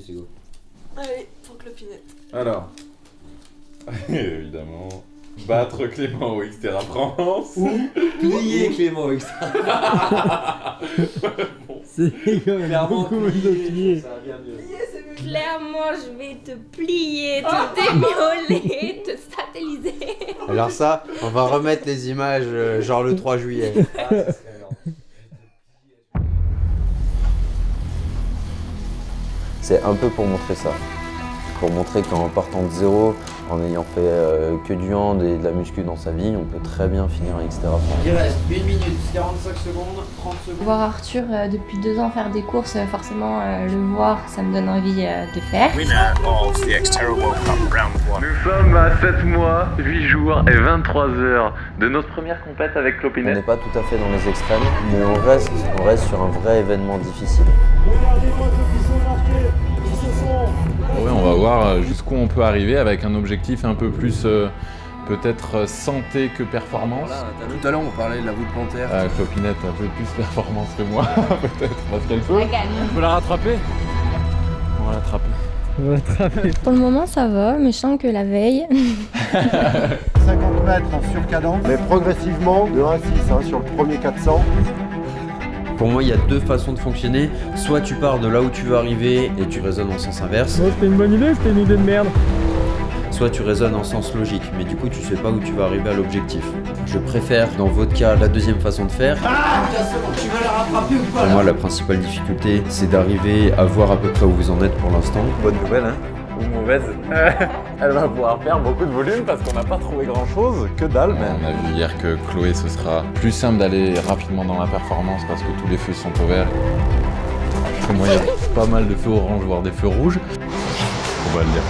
c'est go. Allez, pour clopinette. Alors, évidemment, battre Clément au Xterra France. Ou plier Clément avec ça. C'est quand même Clairement, beaucoup mieux de plier. Ça va bien mieux. Clairement, je vais te plier, te démioler, te satelliser. Alors ça, on va remettre les images genre le 3 juillet. Ah, ça serait énorme. C'est un peu pour montrer ça. Pour montrer qu'en partant de zéro, en ayant fait que du hand et de la muscu dans sa vie, on peut très bien finir à Xterra France. Il reste 1 minute, 45 secondes, 30 secondes. Voir Arthur depuis 2 ans faire des courses, forcément le voir, ça me donne envie de faire. Winner of the Xterra World Cup Round 1. Nous sommes à 7 mois, 8 jours et 23 heures de notre première compète avec On Clopinette. n'est pas tout à fait dans les extrêmes, mais on reste sur un vrai événement difficile. Ouais, on va voir jusqu'où on peut arriver avec un objectif un peu plus peut-être santé que performance. Tout à l'heure, on parlait de la voûte panthère. Clopinette un peu plus performance que moi, peut-être, parce qu'elle peut. On peut la rattraper. On va l'attraper. On va attraper. Pour le moment, ça va, mais je sens que la veille. 50 mètres en surcadence, mais progressivement de 1 à 6 sur le premier 400. Pour moi, il y a 2 façons de fonctionner. Soit tu pars de là où tu veux arriver et tu raisonnes en sens inverse. Ouais, c'était une bonne idée, c'était une idée de merde. Soit tu raisonnes en sens logique, mais du coup tu sais pas où tu vas arriver à l'objectif. Je préfère dans votre cas la deuxième façon de faire. Tu vas la rattraper ou pas Pour moi, la principale difficulté, c'est d'arriver à voir à peu près où vous en êtes pour l'instant. Bonne nouvelle, hein, ou mauvaise. Elle va pouvoir faire beaucoup de volume parce qu'on n'a pas trouvé grand chose, que dalle même. On a vu hier que Chloé, ce sera plus simple d'aller rapidement dans la performance parce que tous les feux sont au vert. Parce que moi, il y a pas mal de feux orange, voire des feux rouges. On va le dire.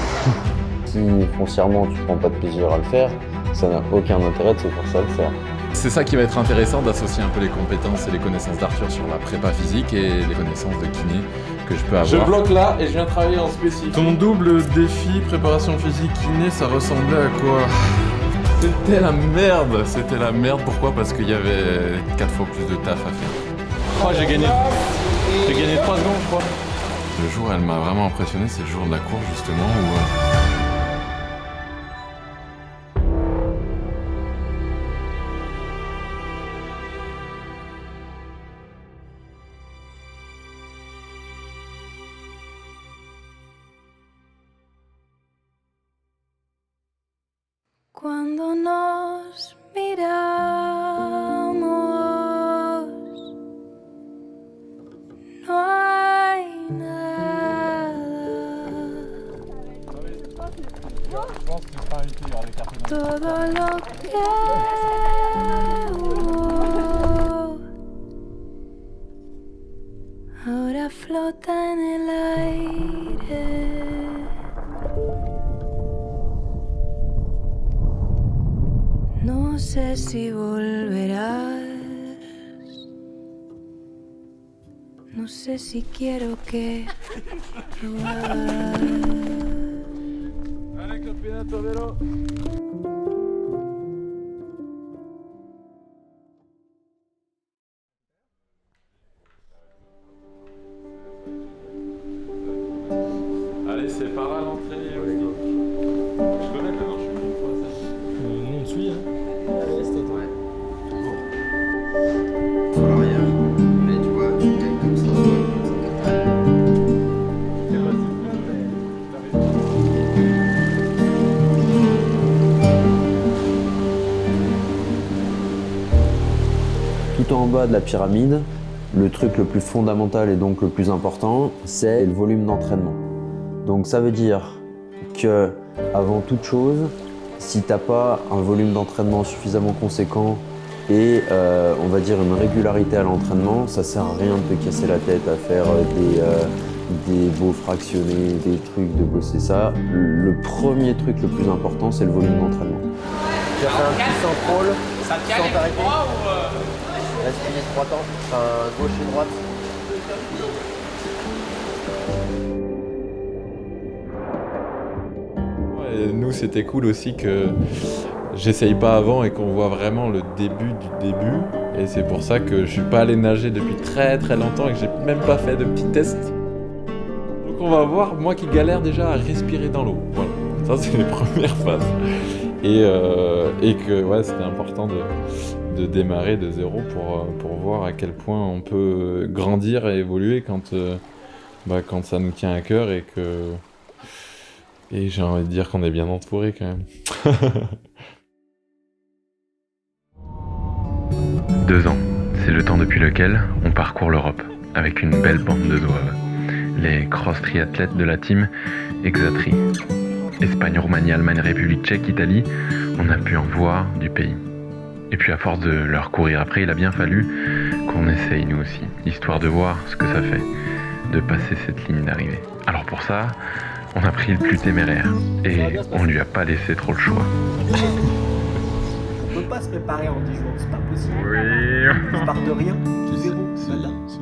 Si foncièrement tu prends pas de plaisir à le faire, ça n'a aucun intérêt de se forcer à le faire. C'est ça qui va être intéressant, d'associer un peu les compétences et les connaissances d'Arthur sur la prépa physique et les connaissances de kiné que je peux avoir. Je bloque là et je viens travailler en spécifique. Ton double défi, préparation physique, kiné, ça ressemblait à quoi? C'était la merde. Pourquoi? Parce qu'il y avait 4 fois plus de taf à faire. Oh, j'ai gagné 3 secondes, je crois. Le jour où elle m'a vraiment impressionné, c'est le jour de la course justement où... Cuando nos miramos, no hay nada. Todo lo que hubo ahora flota en el aire. No sé si volverás, no sé si quiero que lo hagas. Allez, Clopinette au vélo. Allez, c'est par là l'entrée. Je connais le nom, je suis une fois ça. Nous on suit, hein. Allez, c'est toi. Faut l'arrière. Mais tu vois, tu gagnes comme ça. Tout en bas de la pyramide, le truc le plus fondamental et donc le plus important, c'est le volume d'entraînement. Donc ça veut dire que, avant toute chose, si t'as pas un volume d'entraînement suffisamment conséquent et on va dire une régularité à l'entraînement, ça sert à rien de te casser la tête à faire des beaux fractionnés, des trucs, de bosser ça. Le premier truc le plus important, c'est le volume d'entraînement. Tu as fait un petit central Ça te sans t'arrêter. ou Respire 3 temps, enfin gauche et droite. Et nous, c'était cool aussi que j'essaye pas avant et qu'on voit vraiment le début du début. Et c'est pour ça que je suis pas allé nager depuis très très longtemps et que j'ai même pas fait de petits tests. Donc on va voir, moi qui galère déjà à respirer dans l'eau. Voilà, ça c'est les premières phases. Et que ouais, c'était important de démarrer de zéro pour voir à quel point on peut grandir et évoluer quand ça nous tient à cœur et j'ai envie de dire qu'on est bien entouré quand même. 2 ans, c'est le temps depuis lequel on parcourt l'Europe avec une belle bande de zouaves. Les cross triathlètes de la team Exatri. Espagne, Roumanie, Allemagne, République tchèque, Italie, on a pu en voir du pays. Et puis à force de leur courir après, il a bien fallu qu'on essaye nous aussi, histoire de voir ce que ça fait de passer cette ligne d'arrivée. Alors pour ça, on a pris le plus téméraire et on lui a pas laissé trop le choix. On peut pas se préparer en 10 jours, c'est pas possible. Oui. On part de rien, de zéro. Voilà. Si.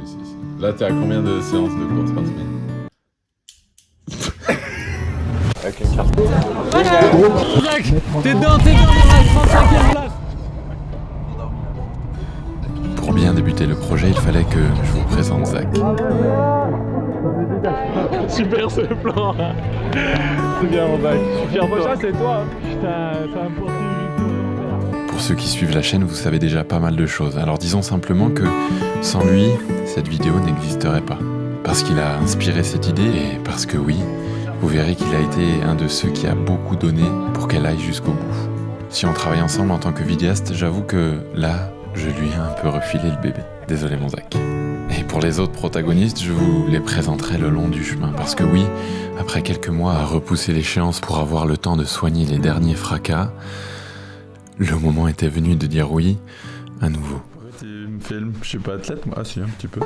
Là, t'es à combien de séances de course par semaine? Avec une carte. Zach, t'es dedans, il y aura la 35e place. Pour bien débuter le projet, il fallait que je vous présente Zach. Super ce plan. C'est bien mon Zach. Je suis fier de toi. Ça c'est toi. Putain, ça me poursuit. Pour ceux qui suivent la chaîne, vous savez déjà pas mal de choses. Alors disons simplement que sans lui, cette vidéo n'existerait pas. Parce qu'il a inspiré cette idée et parce que oui, vous verrez qu'il a été un de ceux qui a beaucoup donné pour qu'elle aille jusqu'au bout. Si on travaille ensemble en tant que vidéaste, j'avoue que là, je lui ai un peu refilé le bébé. Désolé mon Zach. Et pour les autres protagonistes, je vous les présenterai le long du chemin. Parce que oui, après quelques mois à repousser l'échéance pour avoir le temps de soigner les derniers fracas, le moment était venu de dire oui à nouveau. Tu me filmes, je suis pas athlète moi. Ah si, un petit peu.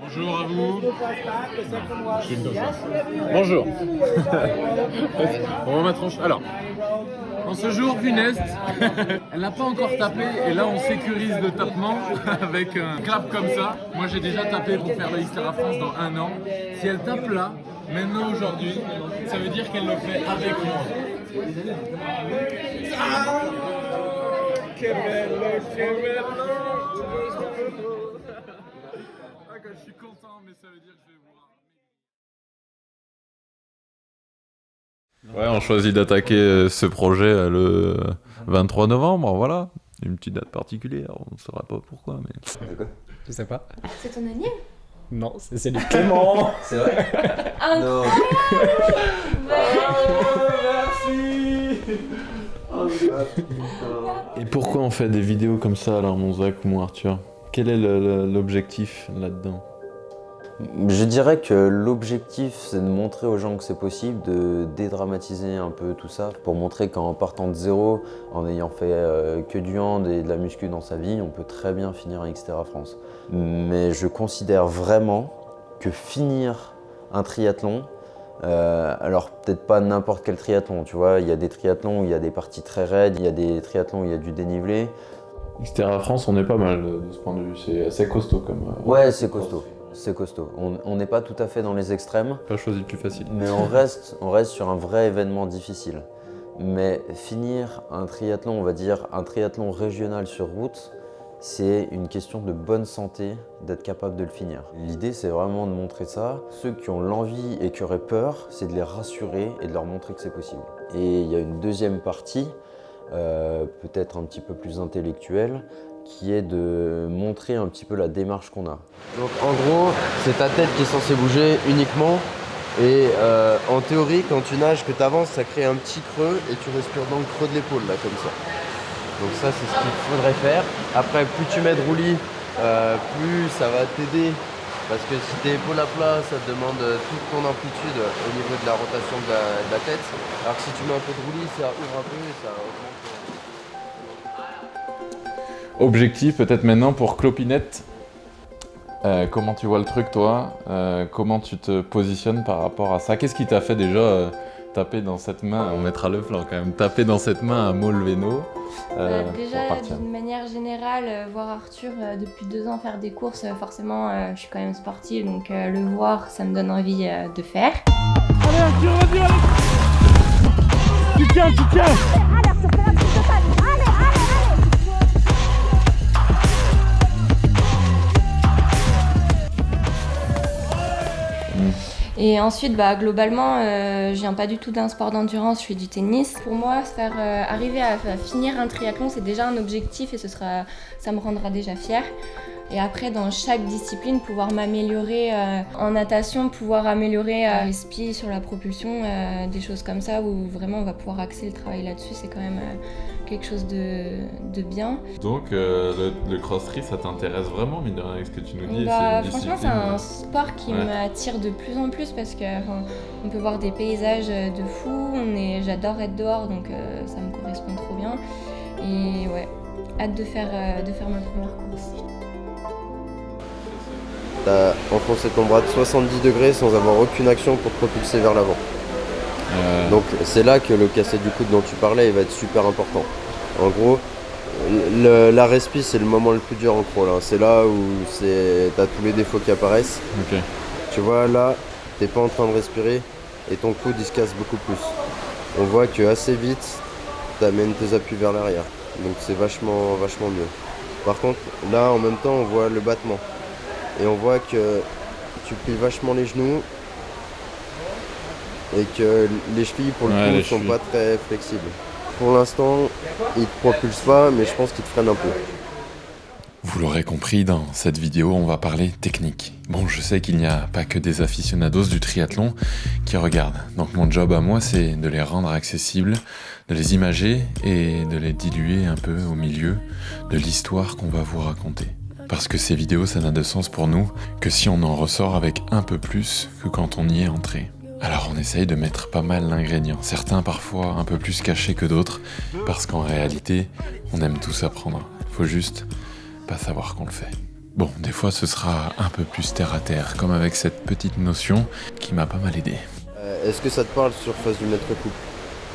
Bonjour à vous. Bonjour. On va ma tronche. Alors, en ce jour funeste, elle n'a pas encore tapé et là on sécurise le tapement avec un clap comme ça. Moi j'ai déjà tapé pour faire le Xterra France dans 1 an. Si elle tape là, maintenant aujourd'hui, ça veut dire qu'elle le fait avec moi. Je suis content, mais ça veut dire que je vais voir. Ouais, on choisit d'attaquer ce projet le 23 novembre, voilà. Une petite date particulière, on ne saura pas pourquoi, mais... Je sais pas. C'est ton anniversaire? Non, c'est du Clément. C'est vrai? Non. Et pourquoi on fait des vidéos comme ça alors mon Zach ou mon Arthur? Quel est l'objectif là-dedans? Je dirais que l'objectif, c'est de montrer aux gens que c'est possible, de dédramatiser un peu tout ça, pour montrer qu'en partant de zéro, en ayant fait que du hand et de la muscu dans sa vie, on peut très bien finir un Xterra France. Mais je considère vraiment que finir un triathlon, alors peut-être pas n'importe quel triathlon, tu vois, il y a des triathlons où il y a des parties très raides, il y a des triathlons où il y a du dénivelé. Xterra France, on est pas mal de ce point de vue, c'est assez costaud comme... Ouais, c'est costaud. C'est costaud. On n'est pas tout à fait dans les extrêmes. Pas choisi le plus facile. Mais on reste sur un vrai événement difficile. Mais finir un triathlon, on va dire un triathlon régional sur route, c'est une question de bonne santé d'être capable de le finir. L'idée, c'est vraiment de montrer ça. Ceux qui ont l'envie et qui auraient peur, c'est de les rassurer et de leur montrer que c'est possible. Et il y a une deuxième partie, peut-être un petit peu plus intellectuelle, qui est de montrer un petit peu la démarche qu'on a. Donc en gros, c'est ta tête qui est censée bouger uniquement. Et en théorie, quand tu nages, que tu avances, ça crée un petit creux et tu respires dans le creux de l'épaule, là, comme ça. Donc ça, c'est ce qu'il faudrait faire. Après, plus tu mets de roulis, plus ça va t'aider. Parce que si t'es épaule à plat, ça te demande toute ton amplitude au niveau de la rotation de la tête. Alors que si tu mets un peu de roulis, ça ouvre un peu et ça augmente. Objectif peut-être maintenant pour Clopinette, Comment tu vois le truc, toi? Comment tu te positionnes par rapport à ça? Qu'est-ce qui t'a fait déjà taper dans cette main? On mettra le plan quand même. Taper dans cette main un Molveno Déjà, d'une manière générale, voir Arthur depuis 2 ans faire des courses, forcément, je suis quand même sportive, donc le voir, ça me donne envie de faire. Allez Arthur, vas-y, allez. Tu tiens, tu tiens. Allez Arthur, fais la petite totale. Allez. Et ensuite, globalement, je viens pas du tout d'un sport d'endurance, je fais du tennis. Pour moi, arriver à finir un triathlon, c'est déjà un objectif et ça me rendra déjà fière. Et après, dans chaque discipline, pouvoir m'améliorer en natation, pouvoir améliorer les spies sur la propulsion, des choses comme ça où vraiment on va pouvoir axer le travail là-dessus, c'est quand même quelque chose de bien. Donc le cross-tri, ça t'intéresse vraiment, mine de rien, avec ce que tu nous dis? Franchement, c'est un sport qui m'attire de plus en plus parce qu'on peut voir des paysages de fou, j'adore être dehors, donc ça me correspond trop bien. Et ouais, hâte de faire ma première course. T'as enfoncé ton bras de 70 degrés sans avoir aucune action pour te propulser vers l'avant. Donc c'est là que le cassé du coude dont tu parlais il va être super important. En gros, la respi c'est le moment le plus dur en crawl. C'est là où t'as tous les défauts qui apparaissent. Okay. Tu vois là, t'es pas en train de respirer et ton coude il se casse beaucoup plus. On voit que assez vite, t'amènes tes appuis vers l'arrière. Donc c'est vachement mieux. Par contre, là en même temps on voit le battement. Et on voit que tu plies vachement les genoux et que les chevilles pour le coup sont pas très flexibles. Pour l'instant, ils te propulsent pas, mais je pense qu'ils te freinent un peu. Vous l'aurez compris, dans cette vidéo, on va parler technique. Bon, je sais qu'il n'y a pas que des aficionados du triathlon qui regardent. Donc mon job à moi, c'est de les rendre accessibles, de les imager et de les diluer un peu au milieu de l'histoire qu'on va vous raconter. Parce que ces vidéos, ça n'a de sens pour nous que si on en ressort avec un peu plus que quand on y est entré. Alors on essaye de mettre pas mal d'ingrédients, certains parfois un peu plus cachés que d'autres, parce qu'en réalité, on aime tous apprendre. Faut juste pas savoir qu'on le fait. Bon, des fois ce sera un peu plus terre à terre, comme avec cette petite notion qui m'a pas mal aidé. Est-ce que ça te parle sur face du mètre coupe?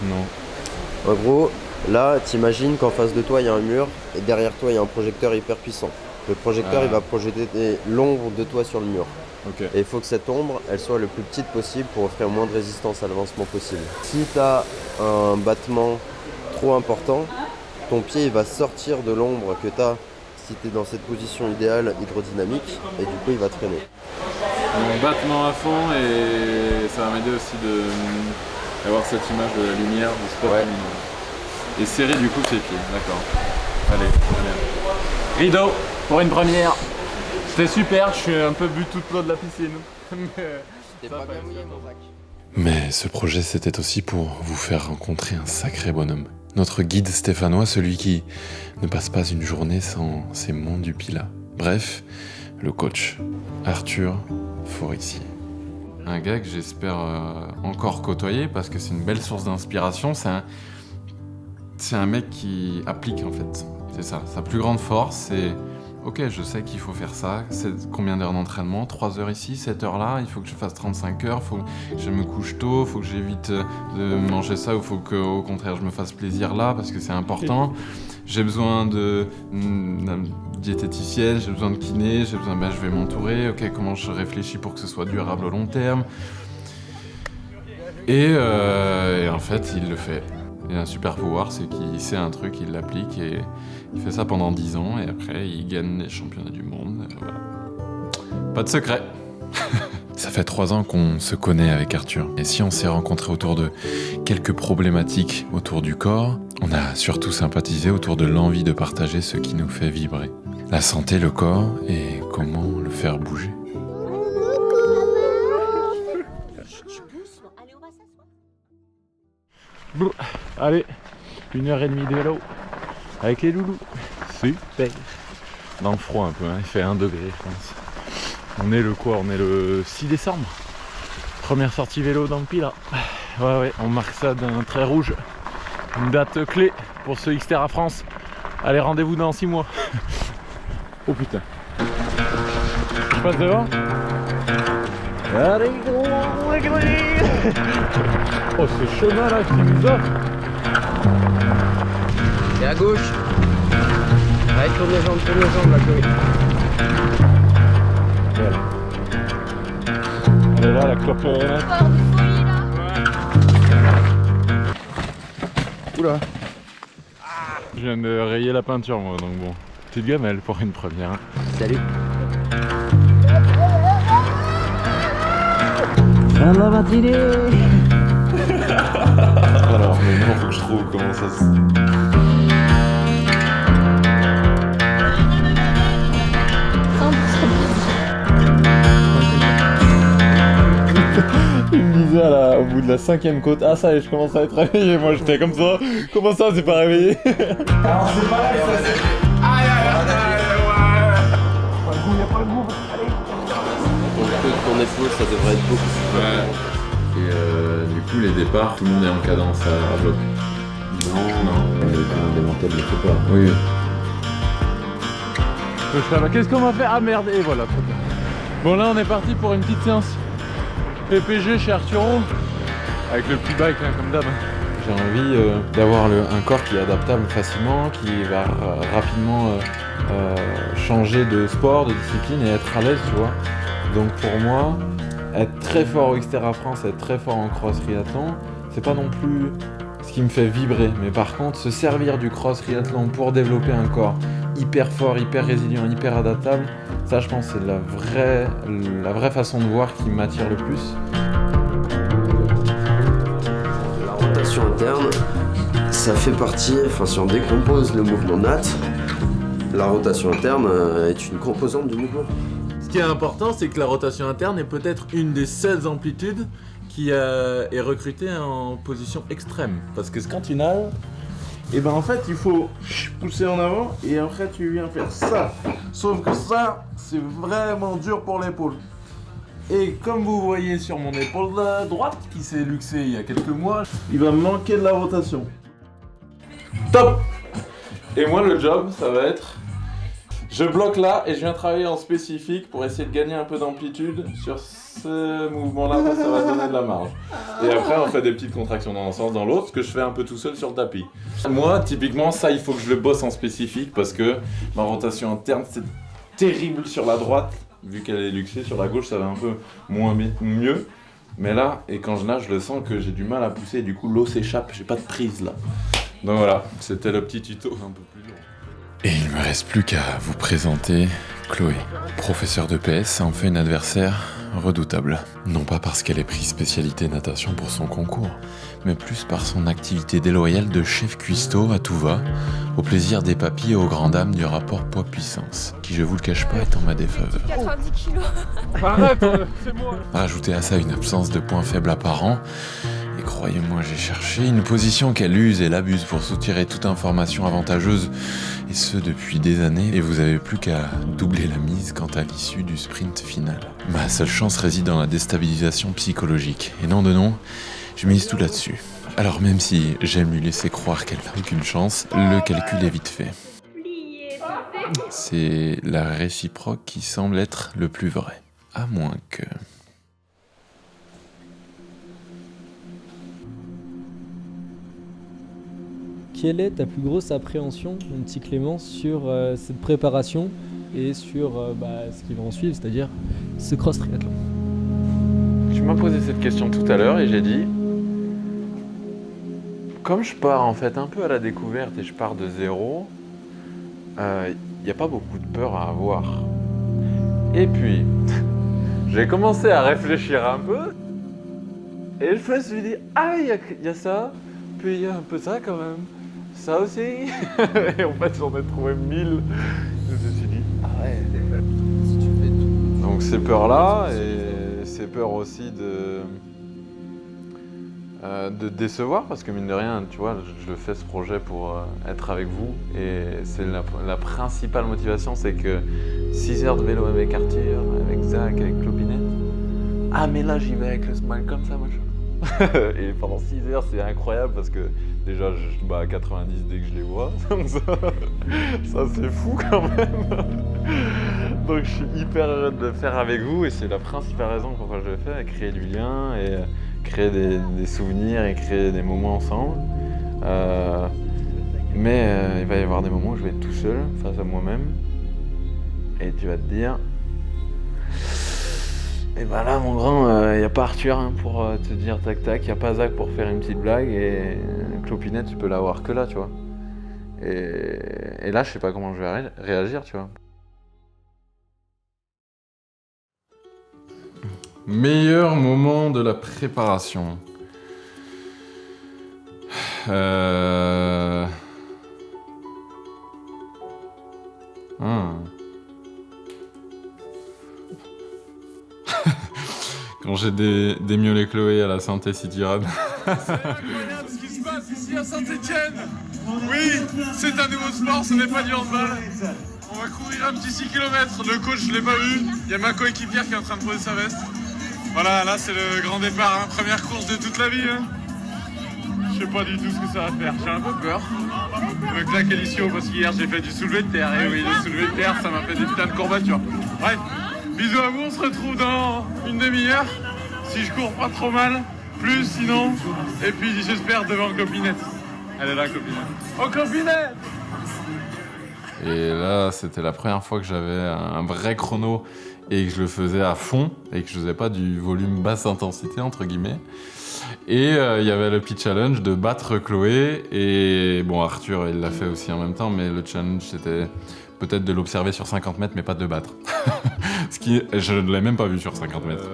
Non. En gros, là, t'imagines qu'en face de toi, il y a un mur, et derrière toi, il y a un projecteur hyper puissant. Le projecteur, il va projeter l'ombre de toi sur le mur. Okay. Et il faut que cette ombre, elle soit le plus petite possible pour offrir moins de résistance à l'avancement possible. Si tu as un battement trop important, ton pied il va sortir de l'ombre que tu as si tu es dans cette position idéale hydrodynamique et du coup il va te freiner. Mon battement à fond et ça va m'aider aussi d'avoir cette image de la lumière, du spot lumineux. Et serrer du coup ses pieds, d'accord. Allez, très bien. Rideau pour une première. C'était super, je suis un peu bu toute l'eau de la piscine. Mais ce projet, c'était aussi pour vous faire rencontrer un sacré bonhomme. Notre guide stéphanois, celui qui ne passe pas une journée sans ses monts du Pilat. Bref, le coach, Arthur Forissier. Un gars que j'espère encore côtoyer parce que c'est une belle source d'inspiration. C'est un mec qui applique en fait. C'est ça. Sa plus grande force, c'est ok, je sais qu'il faut faire ça. C'est combien d'heures d'entraînement? 3 heures ici, 7 heures là. Il faut que je fasse 35 heures. Il faut que je me couche tôt. Il faut que j'évite de manger ça. Ou il faut qu'au contraire, je me fasse plaisir là parce que c'est important. J'ai besoin d'une diététicienne, j'ai besoin de kiné, j'ai besoin, je vais m'entourer. Ok, comment je réfléchis pour que ce soit durable au long terme? Et en fait, il le fait. Il a un super pouvoir, c'est qu'il sait un truc, il l'applique et il fait ça pendant 10 ans et après il gagne les championnats du monde. Voilà. Pas de secret. Ça fait 3 ans qu'on se connaît avec Arthur. Et si on s'est rencontrés autour de quelques problématiques autour du corps, on a surtout sympathisé autour de l'envie de partager ce qui nous fait vibrer. La santé, le corps et comment le faire bouger. Bon, allez, 1h30 de vélo avec les loulous. Super. Dans le froid un peu, hein. Il fait 1 degré je pense. On est le quoi? On est le 6 décembre. Première sortie vélo dans le Pilat. Ouais, on marque ça d'un trait rouge. Une date clé pour ce Xterra France. Allez, rendez-vous dans 6 mois. Oh putain. passe devant. Oh, ce chemin là qui nous offre. Et à gauche. Allez, tourne les jambes là, Chloé. Voilà. Elle est là, la clope. Oula. Je viens de rayer la peinture moi, donc bon. Petite gamelle pour une première. Hein. Salut. Alla matinée. Alors maintenant faut que je trouve comment ça se... Il me disait là, au bout de la 5e côte, ah ça y est, je commence à être réveillé. Moi j'étais comme ça, comment ça c'est pas réveillé? Alors c'est pareil, ça c'est. Aïe aïe aïe. Ton épaule, ça devrait être beaucoup plus Ouais. Et du coup les départs, tout le monde est en cadence à bloc. Non. Le mental ne le fait pas. Oui. Qu'est-ce qu'on va faire? Ah merde, et voilà, trop bien. Bon là on est parti pour une petite séance PPG chez Arturo. Avec le petit bike là, comme d'hab. J'ai envie d'avoir un corps qui est adaptable facilement, qui va rapidement changer de sport, de discipline et être à l'aise, tu vois. Donc pour moi, être très fort au Xterra France, être très fort en cross triathlon, c'est pas non plus ce qui me fait vibrer. Mais par contre, se servir du cross triathlon pour développer un corps hyper fort, hyper résilient, hyper adaptable, ça je pense c'est la vraie façon de voir qui m'attire le plus. La rotation interne, ça fait partie, enfin si on décompose le mouvement NAT, la rotation interne est une composante du mouvement. Ce qui est important, c'est que la rotation interne est peut-être une des seules amplitudes qui est recrutée en position extrême. Parce que quand tu nales, et ben en fait il faut pousser en avant et après tu viens faire ça. Sauf que ça, c'est vraiment dur pour l'épaule. Et comme vous voyez sur mon épaule droite, qui s'est luxée il y a quelques mois, il va me manquer de la rotation. Top! Et moi le job, ça va être... Je bloque là et je viens travailler en spécifique pour essayer de gagner un peu d'amplitude sur ce mouvement-là, parce que ça va donner de la marge. Et après, on fait des petites contractions dans un sens, dans l'autre, ce que je fais un peu tout seul sur le tapis. Moi, typiquement, ça, il faut que je le bosse en spécifique parce que ma rotation interne, c'est terrible sur la droite, vu qu'elle est luxée. Sur la gauche, ça va un peu mieux. Mais là, et quand je nage, je le sens que j'ai du mal à pousser, et du coup, l'eau s'échappe, j'ai pas de prise là. Donc voilà, c'était le petit tuto un peu plus long. Et il me reste plus qu'à vous présenter Chloé. Professeure de PS, en fait une adversaire redoutable. Non pas parce qu'elle ait pris spécialité natation pour son concours, mais plus par son activité déloyale de chef cuistot à tout va, au plaisir des papilles et aux grandes dames du rapport poids-puissance, qui je vous le cache pas est en ma défaveur. 90 kilos. Arrête, c'est moi. Rajoutez à ça une absence de points faibles apparents, et croyez-moi, j'ai cherché une position qu'elle use et l'abuse pour soutirer toute information avantageuse, et ce depuis des années, et vous avez plus qu'à doubler la mise quant à l'issue du sprint final. Ma seule chance réside dans la déstabilisation psychologique, et non de nom, je mise tout là-dessus. Alors même si j'aime lui laisser croire qu'elle n'a aucune chance, le calcul est vite fait. C'est la réciproque qui semble être le plus vrai, à moins que... Quelle est ta plus grosse appréhension, mon petit Clément, sur cette préparation et sur ce qui va en suivre, c'est-à-dire ce cross triathlon? Tu m'as posé cette question tout à l'heure et j'ai dit, comme je pars en fait un peu à la découverte et je pars de zéro, il n'y a pas beaucoup de peur à avoir. Et puis, j'ai commencé à réfléchir un peu et je me suis dit, ah il y a ça, puis il y a un peu ça quand même. Ça aussi. Et en fait, j'en ai trouvé 1000. Je me suis dit, ah ouais, si tu fais tout. Donc ces peurs-là, et ces peurs aussi de décevoir, parce que mine de rien, tu vois, je fais ce projet pour être avec vous. Et c'est la principale motivation, c'est que 6 heures de vélo avec Arthur, avec Zach, avec Clopinette. Ah mais là, j'y vais avec le smile comme ça, machin. Et pendant 6 heures, c'est incroyable parce que déjà je bats à 90 dès que je les vois. Ça c'est fou quand même. Donc je suis hyper heureux de le faire avec vous et c'est la principale raison pourquoi je le fais, créer du lien et créer des souvenirs et créer des moments ensemble. Mais il va y avoir des moments où je vais être tout seul face à moi-même et tu vas te dire et ben là mon grand, y a pas Arthur hein, pour te dire tac tac, y a pas Zach pour faire une petite blague et Clopinette tu peux l'avoir que là tu vois. Et là je sais pas comment je vais réagir tu vois. Meilleur moment de la préparation. Quand j'ai démiolé Chloé à la Santé City Run. C'est incroyable ce qui se passe ici à Saint-Etienne. Oui, c'est un nouveau sport, ce n'est pas du handball. On va courir un petit 6 km. Le coach, je l'ai pas vu. Il y a ma coéquipière qui est en train de poser sa veste. Voilà, là c'est le grand départ, hein. Première course de toute la vie. Hein. Je sais pas du tout ce que ça va faire, j'ai un peu peur. Je me claque l'ischio parce qu'hier j'ai fait du soulevé de terre. Et oui, le soulevé de terre, ça m'a fait des putains de courbatures. Bref, bisous à vous, on se retrouve dans une demi-heure. Si je cours pas trop mal, plus sinon. Et puis j'espère devant Clopinette. Elle est là, Clopinette. Oh, Clopinette! Et là, c'était la première fois que j'avais un vrai chrono et que je le faisais à fond et que je faisais pas du volume basse intensité entre guillemets. Et il y avait le petit challenge de battre Chloé et bon Arthur il l'a fait aussi en même temps mais le challenge c'était peut-être de l'observer sur 50 mètres mais pas de le battre. Ce qui je ne l'ai même pas vu sur 50 mètres.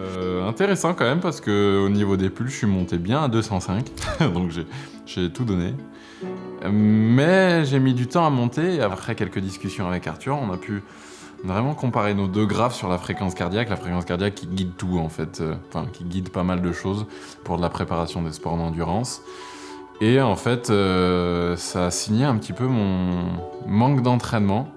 Intéressant quand même parce que au niveau des pulls je suis monté bien à 205 donc j'ai tout donné. Mais j'ai mis du temps à monter et après quelques discussions avec Arthur on a pu vraiment comparer nos deux graphes sur la fréquence cardiaque qui guide tout en fait, qui guide pas mal de choses pour de la préparation des sports d'endurance. Et en fait, ça a signé un petit peu mon manque d'entraînement,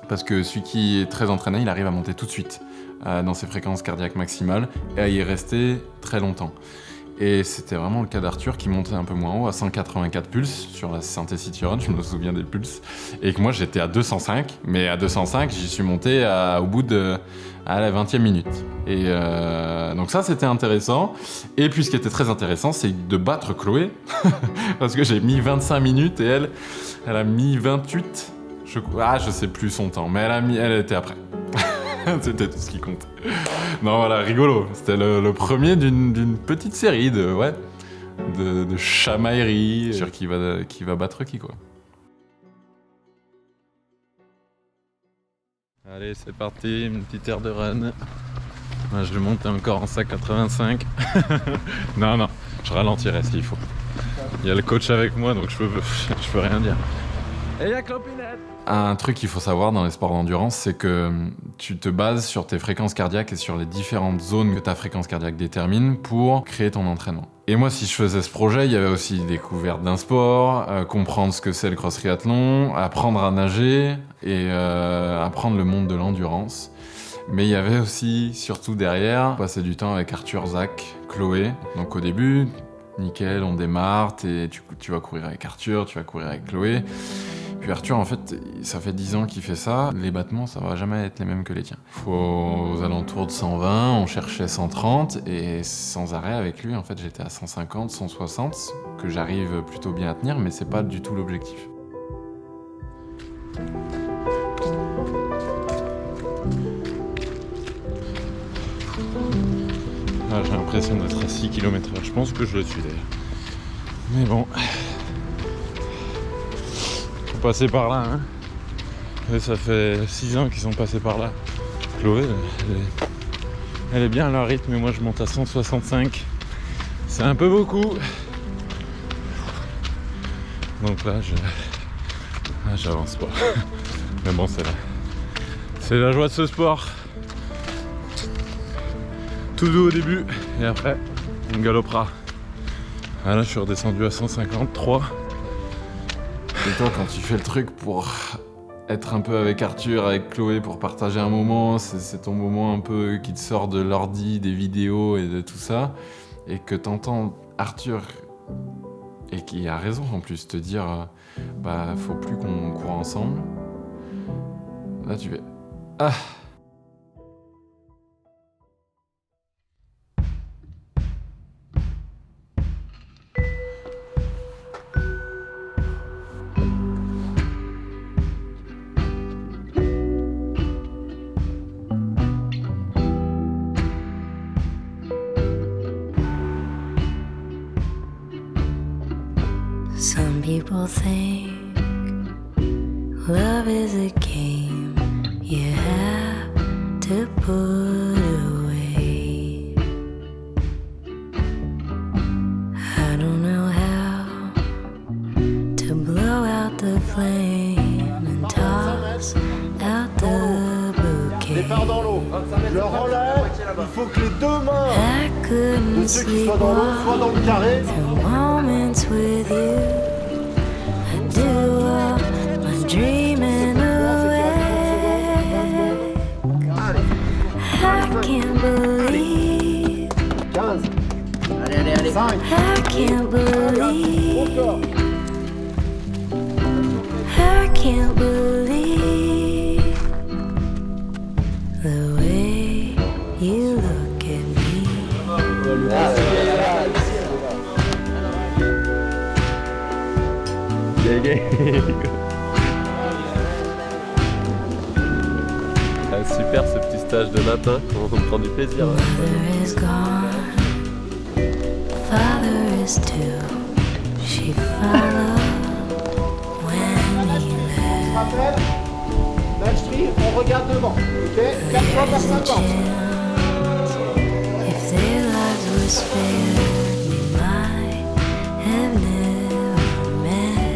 parce que celui qui est très entraîné, il arrive à monter tout de suite dans ses fréquences cardiaques maximales et à y rester très longtemps. Et c'était vraiment le cas d'Arthur qui montait un peu moins haut, à 184 pulses sur la Santé City Run, je me souviens des pulses. Et que moi j'étais à 205, mais à 205 j'y suis monté au bout de la 20e minute. Et donc ça c'était intéressant. Et puis ce qui était très intéressant c'est de battre Chloé, parce que j'ai mis 25 minutes et elle a mis 28, je sais plus son temps, mais elle était après. C'était tout ce qui compte. Non, voilà, rigolo. C'était le premier d'une petite série de chamailleries sur qui va battre qui, quoi. Allez, c'est parti, une petite heure de run. Moi, je vais monter encore en 5,85. Non, je ralentirai s'il faut. Il y a le coach avec moi, donc je peux rien dire. Et il y a Clopinette. Un truc qu'il faut savoir dans les sports d'endurance, c'est que tu te bases sur tes fréquences cardiaques et sur les différentes zones que ta fréquence cardiaque détermine pour créer ton entraînement. Et moi, si je faisais ce projet, il y avait aussi découverte d'un sport, comprendre ce que c'est le cross triathlon, apprendre à nager et apprendre le monde de l'endurance. Mais il y avait aussi, surtout derrière, passer du temps avec Arthur, Zach, Chloé. Donc au début, nickel, on démarre, tu vas courir avec Arthur, tu vas courir avec Chloé. Puis Arthur, en fait, ça fait 10 ans qu'il fait ça. Les battements, ça va jamais être les mêmes que les tiens. Aux alentours de 120, on cherchait 130 et sans arrêt avec lui, en fait, j'étais à 150, 160, que j'arrive plutôt bien à tenir, mais c'est pas du tout l'objectif. J'ai l'impression d'être à 6 km/h. Je pense que je le suis d'ailleurs. Mais bon. Passés par là, hein. Et ça fait 6 ans qu'ils sont passés par là. Chloé, elle est bien à leur rythme, mais moi je monte à 165. C'est un peu beaucoup. Donc là, j'avance pas. Mais bon, c'est la joie de ce sport. Tout doux au début, et après, on galopera. Ah là, je suis redescendu à 153. Et toi, quand tu fais le truc pour être un peu avec Arthur, avec Chloé, pour partager un moment, c'est ton moment un peu qui te sort de l'ordi, des vidéos et de tout ça, et que t'entends Arthur, et qui a raison en plus, te dire faut plus qu'on court ensemble. Là, tu fais Some people think love is a game you have to put away. I don't know how to blow out the flame and toss out the bouquet. Départ dans l'eau. Le relais, il faut que les deux mains de ceux qui soient dans l'eau soient dans le carré. Moments with you, I do all my dreaming away. I can't believe, 15. Allez. 5. I can't believe, I can't believe the way you look at me. Super ce petit stage de latin, on prend du plaisir. Mother is gone, father is too. She followed when he left. On regarde devant, ok? 4 fois par 50. If their lives were spared, we might have never met.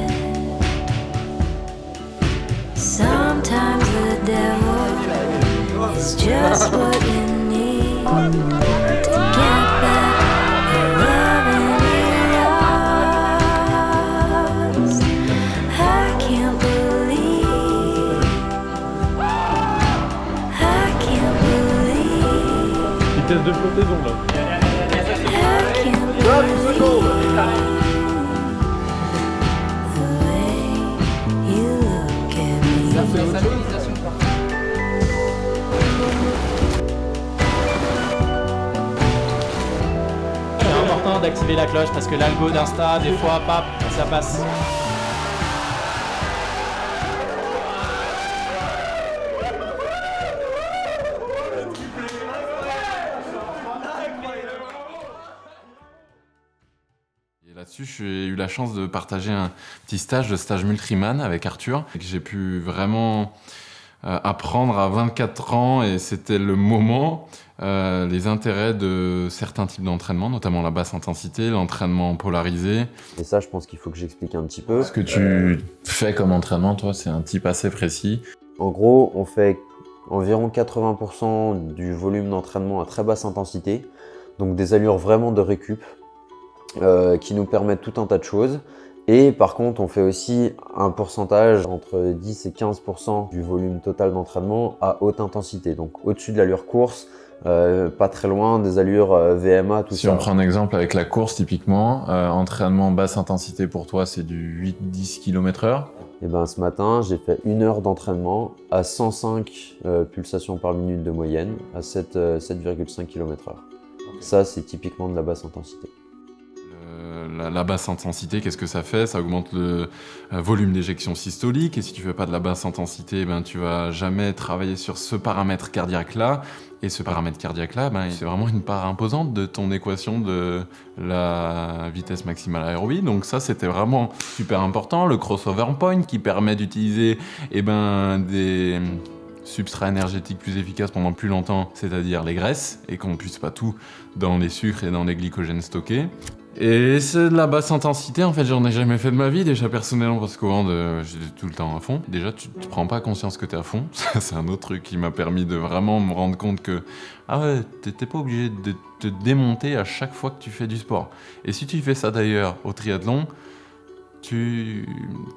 Sometimes the devil is just what you need to get back the love you lost. I can't believe, I can't believe, Vitesse de flottaison là. I can't believe the way you look at me. C'est important d'activer la cloche parce que l'algo d'Insta, des fois, pap, ça passe. Et là-dessus, j'ai eu la chance de partager un petit stage Multriman avec Arthur, et que j'ai pu vraiment apprendre à 24 ans, et c'était le moment, les intérêts de certains types d'entraînement, notamment la basse intensité, l'entraînement polarisé. Et ça, je pense qu'il faut que j'explique un petit peu. Ce que tu fais comme entraînement, toi, c'est un type assez précis. En gros, on fait environ 80% du volume d'entraînement à très basse intensité, donc des allures vraiment de récup, qui nous permettent tout un tas de choses. Et par contre, on fait aussi un pourcentage entre 10 et 15% du volume total d'entraînement à haute intensité, donc au-dessus de l'allure course, pas très loin des allures VMA, tout ça. Si on prend un exemple avec la course, typiquement, entraînement basse intensité pour toi, c'est du 8-10 km/h. Et ben ce matin, j'ai fait 1 heure d'entraînement à 105 pulsations par minute de moyenne, à 7,5 km/h. Okay. Ça, c'est typiquement de la basse intensité. La basse intensité, qu'est-ce que ça fait? Ça augmente le volume d'éjection systolique, et si tu fais pas de la basse intensité, ben, tu vas jamais travailler sur ce paramètre cardiaque-là. Et ce paramètre cardiaque-là, ben, c'est vraiment une part imposante de ton équation de la vitesse maximale aérobie. Donc ça, c'était vraiment super important. Le crossover point qui permet d'utiliser des substrats énergétiques plus efficaces pendant plus longtemps, c'est-à-dire les graisses, et qu'on ne puisse pas tout dans les sucres et dans les glycogènes stockés. Et c'est de la basse intensité, en fait, j'en ai jamais fait de ma vie, déjà personnellement, parce qu'au vent, j'étais tout le temps à fond. Déjà, tu prends pas conscience que t'es à fond, ça, c'est un autre truc qui m'a permis de vraiment me rendre compte que, ah ouais, t'es pas obligé de te démonter à chaque fois que tu fais du sport. Et si tu fais ça d'ailleurs au triathlon, tu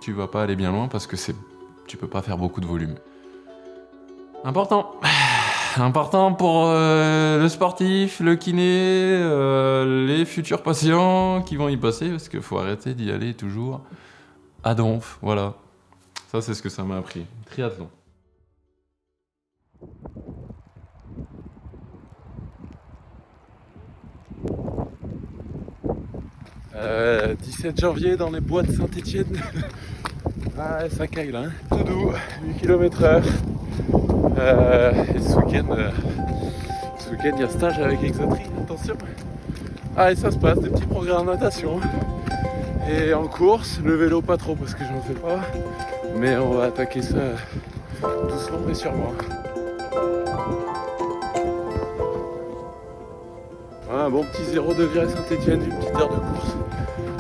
vas pas aller bien loin, parce que tu peux pas faire beaucoup de volume. Important pour le sportif, le kiné, les futurs patients qui vont y passer, parce qu'il faut arrêter d'y aller toujours à donf, voilà. Ça, c'est ce que ça m'a appris. Triathlon. « 17 janvier dans les bois de Saint-Étienne. » Ah, ça caille là, hein. Tout doux, 8 km/h. Et ce week-end, il y a stage avec Exatri, attention. Ah, et ça se passe, des petits programmes de natation. Et en course, le vélo pas trop parce que j'en fais pas. Mais on va attaquer ça doucement mais sûrement. Voilà, un bon petit 0 degré à Saint-Etienne, une petite heure de course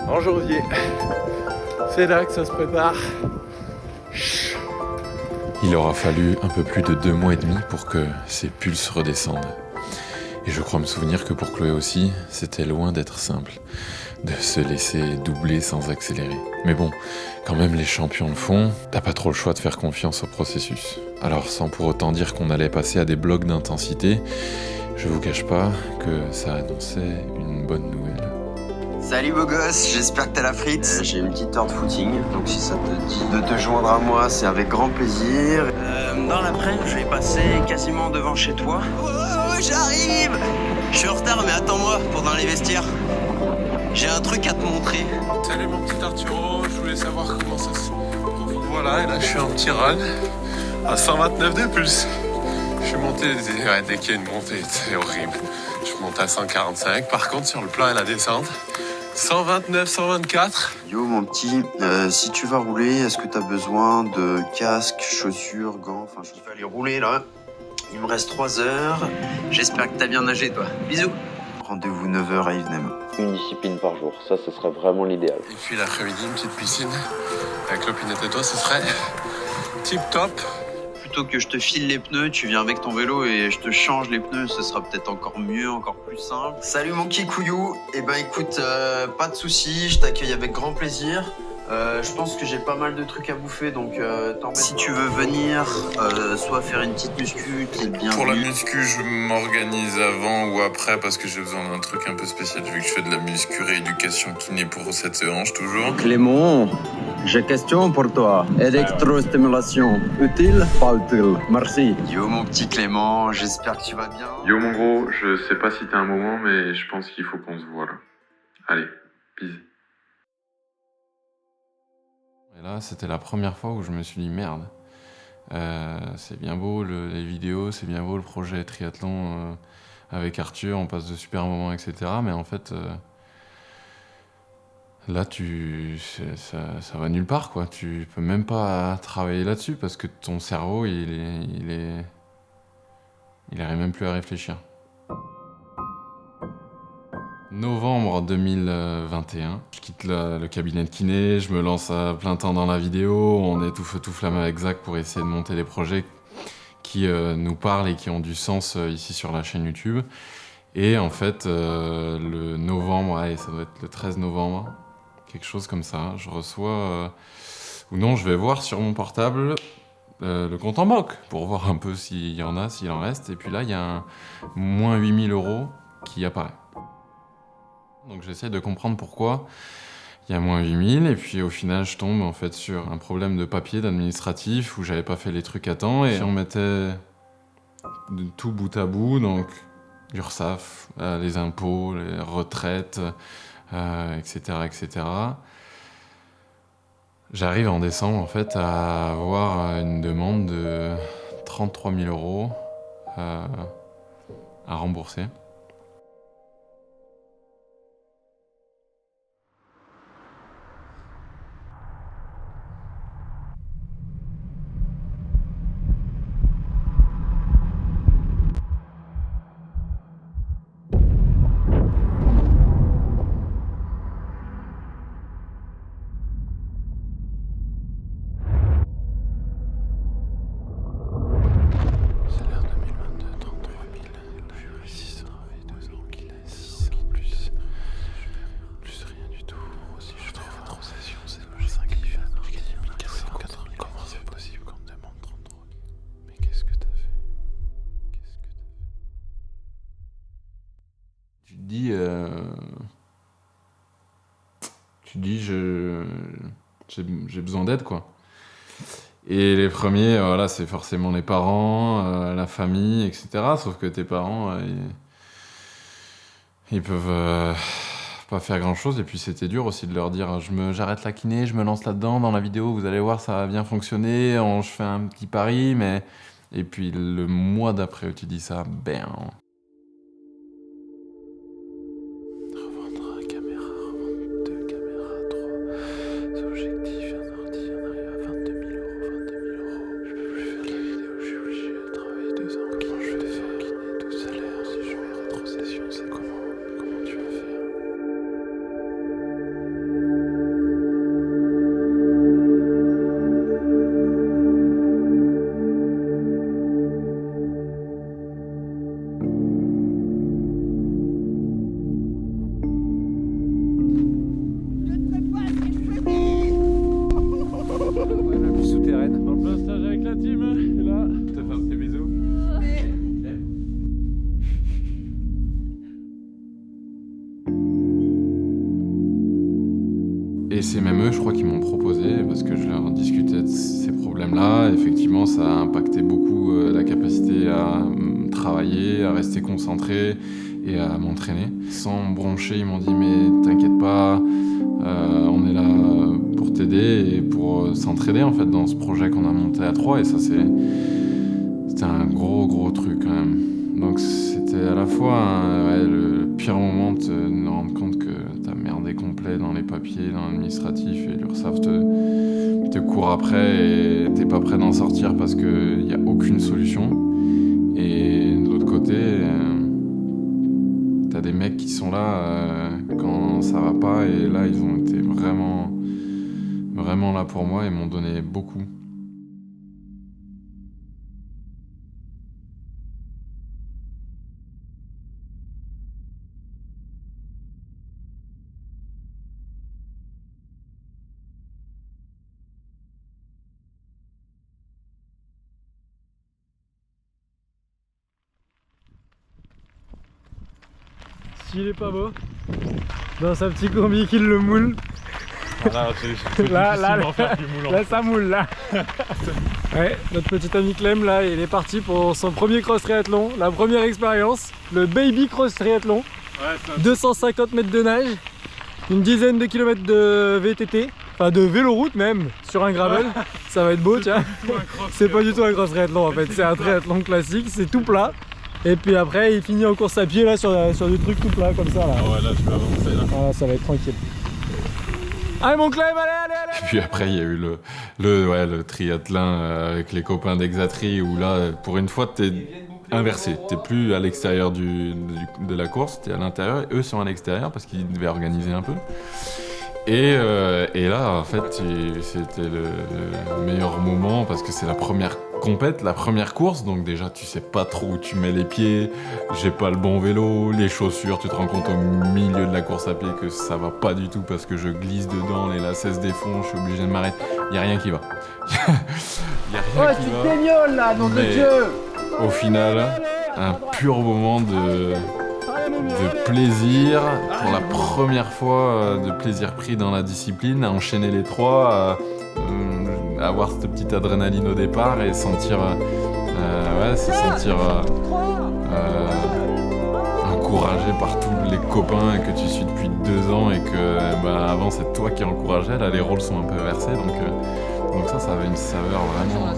en janvier. C'est là que ça se prépare. Il aura fallu un peu plus de 2 mois et demi pour que ses pulses redescendent. Et je crois me souvenir que pour Chloé aussi, c'était loin d'être simple de se laisser doubler sans accélérer. Mais bon, quand même les champions le font, t'as pas trop le choix de faire confiance au processus. Alors sans pour autant dire qu'on allait passer à des blocs d'intensité, je vous cache pas que ça annonçait une bonne nouvelle. Salut beau gosse, j'espère que t'as la frite. J'ai une petite heure de footing, donc si ça te dit de te joindre à moi, c'est avec grand plaisir. Dans l'après-midi, je vais passer quasiment devant chez toi. Oh, j'arrive! Je suis en retard, mais attends-moi pour dans les vestiaires. J'ai un truc à te montrer. Salut mon petit Arturo, je voulais savoir comment ça se profite. Voilà, et là je suis en petit run à 129 de pulse. Je suis monté, dès qu'il y a une montée, c'est horrible. Je monte à 145, par contre sur le plan et la descente, 129, 124. Yo mon petit, si tu vas rouler, est-ce que t'as besoin de casque, chaussures, gants? Enfin, je vais aller rouler là. Il me reste 3 heures. J'espère que t'as bien nagé toi. Bisous. Rendez-vous 9h à Yvenem. Une discipline par jour, ça ce serait vraiment l'idéal. Et puis l'après-midi, une petite piscine avec l'opinette et toi, ce serait tip top. Plutôt que je te file les pneus, tu viens avec ton vélo et je te change les pneus, ce sera peut-être encore mieux, encore plus simple. Salut mon kikouillou, eh ben écoute, pas de soucis, je t'accueille avec grand plaisir. Je pense que j'ai pas mal de trucs à bouffer, donc t'embête. Si tu veux venir, soit faire une petite muscu, t'es bien. Pour la muscu, je m'organise avant ou après parce que j'ai besoin d'un truc un peu spécial vu que je fais de la muscu rééducation kiné pour cette hanche toujours. Clément, j'ai question pour toi. Électrostimulation, utile, pas utile? Merci. Yo mon petit Clément, j'espère que tu vas bien. Yo mon gros, je sais pas si t'as un moment, mais je pense qu'il faut qu'on se voit là. Allez, bisous. Et là, c'était la première fois où je me suis dit merde. C'est bien beau les vidéos, c'est bien beau le projet triathlon avec Arthur, on passe de super moments, etc. Mais en fait, là, ça va nulle part, quoi. Tu peux même pas travailler là-dessus parce que ton cerveau, il arrive même plus à réfléchir. Novembre 2021, je quitte le cabinet de kiné, je me lance à plein temps dans la vidéo, on est tout feu tout flamme avec Zach pour essayer de monter des projets qui nous parlent et qui ont du sens ici sur la chaîne YouTube. Et en fait, le novembre, ça doit être le 13 novembre, quelque chose comme ça, je reçois, ou non, je vais voir sur mon portable le compte en banque pour voir un peu s'il y en a, s'il en reste. Et puis là, il y a un moins 8000 € qui apparaît. Donc j'essaie de comprendre pourquoi il y a moins 8000 et puis au final je tombe en fait sur un problème de papier, d'administratif où j'avais pas fait les trucs à temps et on mettait tout bout à bout, donc l'URSSAF, les impôts, les retraites, etc., etc. J'arrive en décembre en fait à avoir une demande de 33 000 € à rembourser. Tu dis j'ai besoin d'aide quoi. Et les premiers, voilà, c'est forcément les parents, la famille, etc. Sauf que tes parents, ils peuvent pas faire grand chose. Et puis c'était dur aussi de leur dire j'arrête la kiné, je me lance là-dedans dans la vidéo, vous allez voir ça va bien fonctionner, je fais un petit pari, mais et puis le mois d'après tu dis ça, revendre 2 caméras, 3. Et c'est même eux, je crois, qui m'ont proposé, parce que je leur discutais de ces problèmes-là. Effectivement, ça a impacté beaucoup la capacité à travailler, à rester concentré et à m'entraîner. Sans me broncher, ils m'ont dit « mais t'inquiète pas, on est là pour t'aider et pour s'entraider en fait dans ce projet qu'on a monté à 3. » Et ça, c'était un gros truc quand même. Donc c'était à la fois le pire moment de me rendre compte que t'as merdé complet dans les papiers, dans l'administratif, et l'URSSAF te court après et t'es pas prêt d'en sortir parce qu'il n'y a aucune solution. Et de l'autre côté, t'as des mecs qui sont là quand ça va pas, et là ils ont été vraiment là pour moi et m'ont donné beaucoup. S'il est pas beau, dans sa petite combi qu'il le moule. Là, là, ça moule là. Ouais, notre petit ami Clem là, il est parti pour son premier cross triathlon, la première expérience, le baby cross triathlon. Ouais, 250 mètres de nage, une dizaine de kilomètres de VTT, enfin de véloroute même, sur un gravel. Ça va être beau, tiens. C'est pas du tout un cross triathlon en fait, c'est un triathlon classique, c'est tout plat. Et puis après il finit en course à pied là sur des trucs tout plats comme ça là. Ah ouais, là je vais avancer là. Ah, ça va être tranquille. Allez mon Clem, allez. Et puis après il y a eu le triathlon avec les copains d'Exatri, où là pour une fois t'es inversé. T'es plus à l'extérieur de la course, t'es à l'intérieur, et eux sont à l'extérieur parce qu'ils devaient organiser un peu. Et là en fait c'était le meilleur moment parce que c'est la première compète, la première course, donc déjà tu sais pas trop où tu mets les pieds, j'ai pas le bon vélo, les chaussures, tu te rends compte au milieu de la course à pied que ça va pas du tout parce que je glisse dedans, les lacets se défont, je suis obligé de m'arrêter, y a rien qui va. Y a rien qui va. Tu t'aignoles là, nom de Dieu. Au final, un pur moment de plaisir, pour la première fois de plaisir pris dans la discipline, à enchaîner les trois, avoir cette petite adrénaline au départ et sentir encouragé par tous les copains que tu suis depuis 2 ans et que avant c'est toi qui encourageais, là les rôles sont un peu versés, donc ça avait une saveur vraiment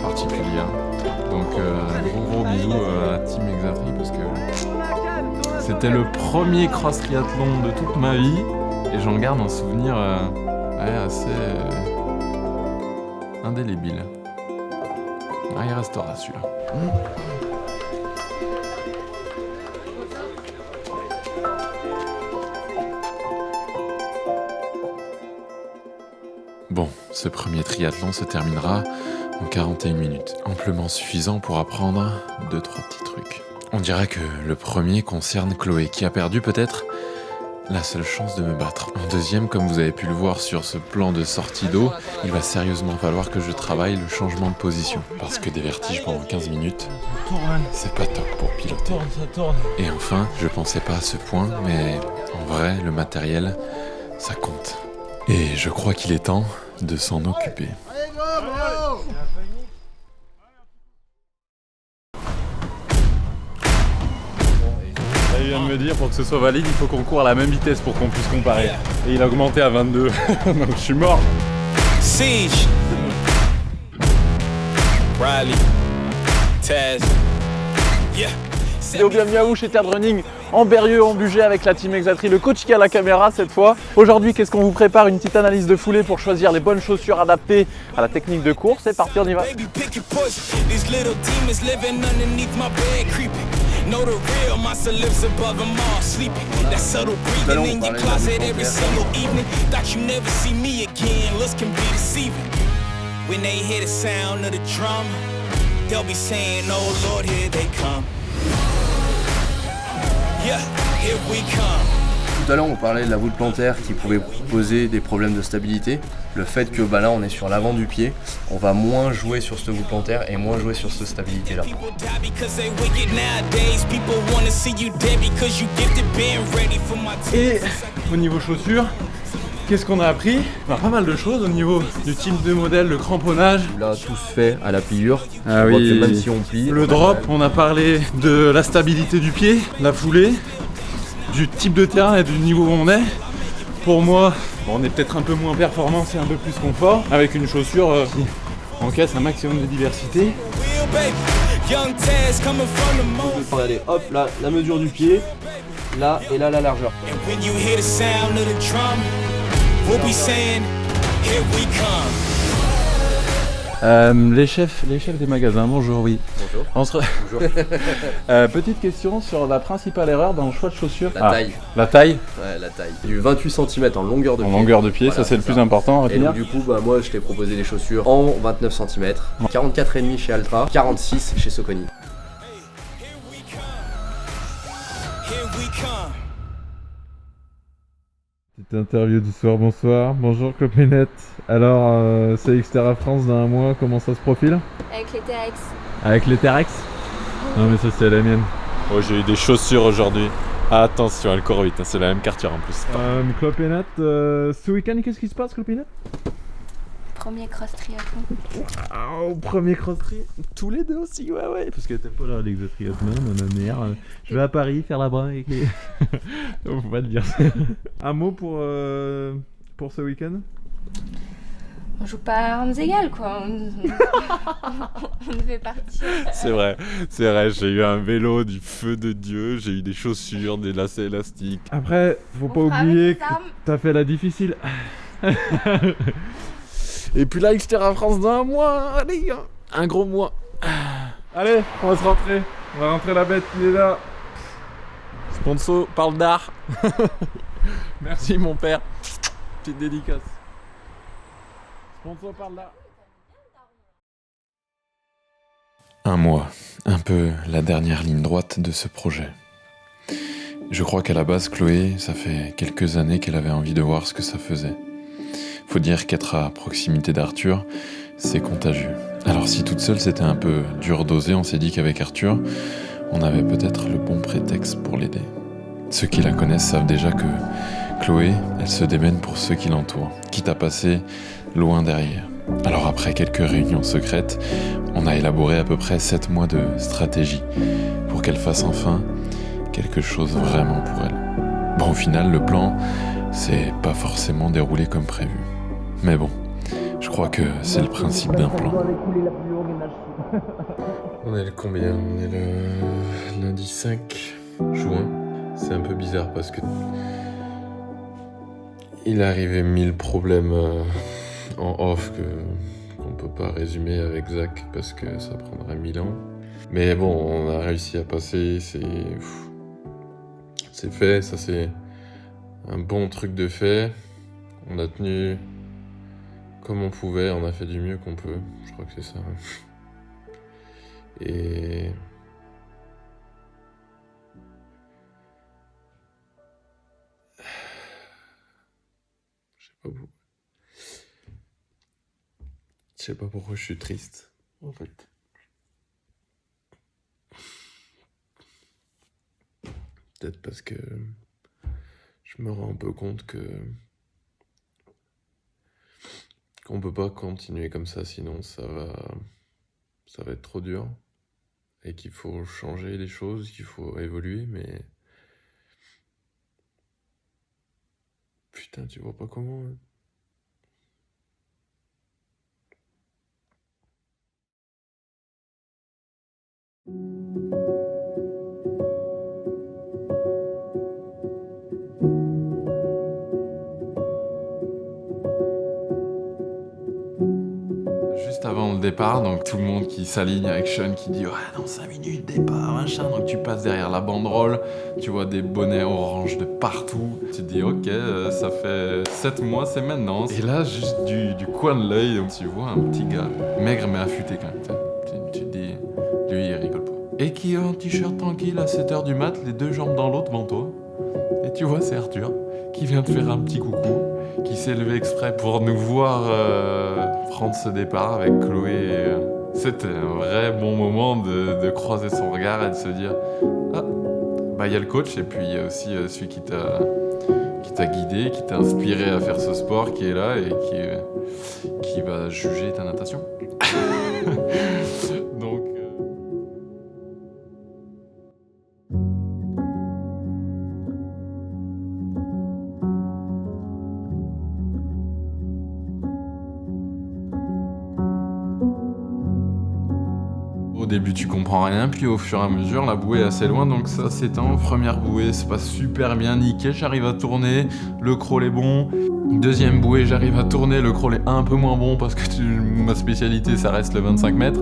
particulière. Donc gros bisous à la team Exatri parce que c'était le premier cross triathlon de toute ma vie et j'en garde un souvenir assez indélébile. Il restera celui-là. Bon, ce premier triathlon se terminera en 41 minutes, amplement suffisant pour apprendre 2-3 petits trucs. On dira que le premier concerne Chloé, qui a perdu peut-être la seule chance de me battre. En deuxième, comme vous avez pu le voir sur ce plan de sortie d'eau, il va sérieusement falloir que je travaille le changement de position. Parce que des vertiges pendant 15 minutes, c'est pas top pour piloter. Et enfin, je pensais pas à ce point, mais en vrai, le matériel, ça compte. Et je crois qu'il est temps de s'en occuper. Il vient de me dire, pour que ce soit valide, il faut qu'on court à la même vitesse pour qu'on puisse comparer. Et il a augmenté à 22, donc je suis mort. Siege. Riley. Taz. Yeah. Bienvenue à vous chez Terre Running, en Berrieux, en Bugey avec la team Exatri, le coach qui a la caméra cette fois. Aujourd'hui, qu'est-ce qu'on vous prépare? Une petite analyse de foulée pour choisir les bonnes chaussures adaptées à la technique de course. C'est parti, on y va. Know the real, my lives above them all sleeping. That subtle breathing in your closet every single evening. Thought you never see me again, looks can be deceiving. When they hear the sound of the drum, they'll be saying, oh Lord, here they come. Yeah, here we come. Tout à l'heure, on parlait de la voûte plantaire qui pouvait poser des problèmes de stabilité. Le fait que là, on est sur l'avant du pied, on va moins jouer sur cette voûte plantaire et moins jouer sur cette stabilité-là. Et au niveau chaussures, Qu'est-ce qu'on a appris? Pas mal de choses au niveau du type de modèle, le cramponnage. Là, tout se fait à la pliure. Ah On voit oui. que même si on plie. Le drop, on a parlé de la stabilité du pied, la foulée, du type de terrain et du niveau où on est. Pour moi, on est peut-être un peu moins performance et un peu plus confort, avec une chaussure qui encaisse un maximum de diversité. Allez, hop, là, la mesure du pied, là et là la largeur. Les chefs des magasins, bonjour, oui. Bonjour. Bonjour. Petite question sur la principale erreur dans le choix de chaussures. La taille. La taille? Ouais, la taille. Du 28 cm en longueur de pied. En longueur de pied, Voilà, ça c'est le ça. plus important à Et retenir. donc, du coup, moi je t'ai proposé des chaussures en 29 cm, 44,5 chez Altra, 46 chez Soconi. Petite interview du soir, bonsoir. Bonjour Clopinette. Alors, c'est Xterra France dans un mois, comment ça se profile? Avec les TRX. Avec les Terex? Non mais ça c'est la mienne. Oh, j'ai eu des chaussures aujourd'hui. Attention, elle court vite, hein, c'est la même quartier en plus. Clopinette, ce week-end qu'est-ce qui se passe Clopinette? Premier cross triathlon. Au premier cross-tri, tous les deux aussi, ouais, parce que t'es pas là avec le triathlon, ma mère. Je vais à Paris faire la bras avec les... Faut pas le dire. Un mot pour ce week-end? On joue pas à armes égales, quoi. On devait partir. C'est vrai, j'ai eu un vélo du feu de Dieu, j'ai eu des chaussures, des lacets élastiques. Après, faut pas oublier que t'as fait la difficile. Et puis là, Xterra France dans un mois, allez, un gros mois. Allez, on va se rentrer. On va rentrer la bête, il est là. Sponsor, parle d'art. Merci mon père. Petite dédicace. Sponsor parle d'art. Un mois, un peu la dernière ligne droite de ce projet. Je crois qu'à la base, Chloé, ça fait quelques années qu'elle avait envie de voir ce que ça faisait. Faut dire qu'être à proximité d'Arthur, c'est contagieux. Alors si toute seule c'était un peu dur d'oser, on s'est dit qu'avec Arthur, on avait peut-être le bon prétexte pour l'aider. Ceux qui la connaissent savent déjà que Chloé, elle se démène pour ceux qui l'entourent, quitte à passer loin derrière. Alors après quelques réunions secrètes, on a élaboré à peu près 7 mois de stratégie pour qu'elle fasse enfin quelque chose vraiment pour elle. Bon, au final, le plan s'est pas forcément déroulé comme prévu. Mais bon, je crois que c'est le principe d'un plan. On est le combien? On est le lundi 5 juin. C'est un peu bizarre parce que il est arrivé 1000 problèmes en off qu'on peut pas résumer avec Zach parce que ça prendrait 1000 ans. Mais bon, on a réussi à passer, c'est fait, ça c'est un bon truc de fait. On a tenu comme on pouvait, on a fait du mieux qu'on peut, je crois que c'est ça. Et je sais pas pourquoi je suis triste, en fait. Peut-être parce que je me rends un peu compte qu'on peut pas continuer comme ça, sinon ça va être trop dur. Et qu'il faut changer les choses, qu'il faut évoluer, mais... Putain, tu vois pas comment... hein. Juste avant le départ, donc tout le monde qui s'aligne avec Sean qui dit « Ouais, dans 5 minutes, départ, machin ». Donc tu passes derrière la banderole, tu vois des bonnets orange de partout. Tu te dis « Ok, ça fait 7 mois, c'est maintenant ». Et là, juste du coin de l'œil, tu vois un petit gars, maigre mais affûté quand même. Tu te dis « Lui, il rigole pas ». Et qui est en t-shirt tranquille à 7h du mat, les deux jambes dans l'autre devant toi. Et tu vois, c'est Arthur qui vient te faire un petit coucou, qui s'est levé exprès pour nous voir prendre ce départ avec Chloé. C'était un vrai bon moment de croiser son regard et de se dire « Ah, bah il y a le coach et puis il y a aussi celui qui t'a t'a guidé, qui t'a inspiré à faire ce sport, qui est là et qui va juger ta natation. Donc... Au début tu comprends rien, puis au fur et à mesure la bouée est assez loin, donc ça s'étend. Première bouée se passe super bien, nickel, j'arrive à tourner, le crawl est bon. Deuxième bouée, j'arrive à tourner, le crawl est un peu moins bon parce que ma spécialité ça reste le 25 mètres.